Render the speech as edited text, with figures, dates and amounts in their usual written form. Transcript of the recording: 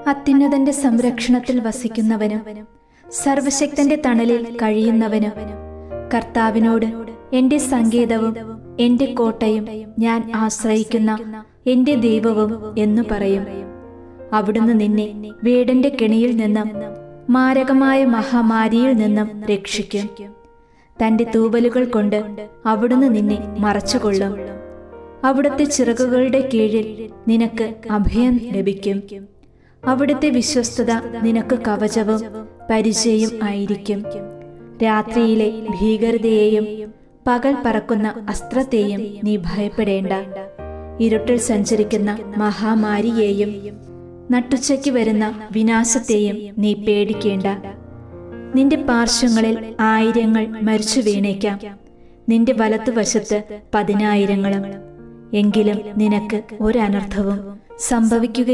അത്യുന്നതന്റെ സംരക്ഷണത്തിൽ വസിക്കുന്നവനും സർവശക്തന്റെ തണലിൽ കഴിയുന്നവനും കർത്താവിനോട് എന്റെ സങ്കേതവും എന്റെ കോട്ടയും ഞാൻ ആശ്രയിക്കുന്ന എന്റെ ദൈവവും എന്നു പറയും. അവിടുന്ന് നിന്നെ വേടന്റെ കെണിയിൽ നിന്നും മാരകമായ മഹാമാരിയിൽ നിന്നും രക്ഷിക്കും. തന്റെ തൂവലുകൾ കൊണ്ട് അവിടുന്ന് നിന്നെ മറച്ചുകൊള്ളും. അവിടുത്തെ ചിറകുകളുടെ കീഴിൽ നിനക്ക് അഭയം ലഭിക്കും. അവിടുത്തെ വിശ്വസ്തത നിനക്ക് കവചവും പരിചയം ആയിരിക്കും. രാത്രിയിലെ ഭീകരതയെയും പകൽ പറക്കുന്ന അസ്ത്രത്തെയും നീ ഭയപ്പെടേണ്ട. ഇരുട്ടിൽ സഞ്ചരിക്കുന്ന മഹാമാരിയെയും നട്ടുച്ചയ്ക്ക് വരുന്ന വിനാശത്തെയും നീ പേടിക്കേണ്ട. നിന്റെ പാർശ്വങ്ങളിൽ 1000 മരിച്ചു വീണേക്കാം, നിന്റെ വലത്തുവശത്ത് 10,000. എങ്കിലും നിനക്ക് ഒരനർത്ഥവും സംഭവിക്കുകയില്ല.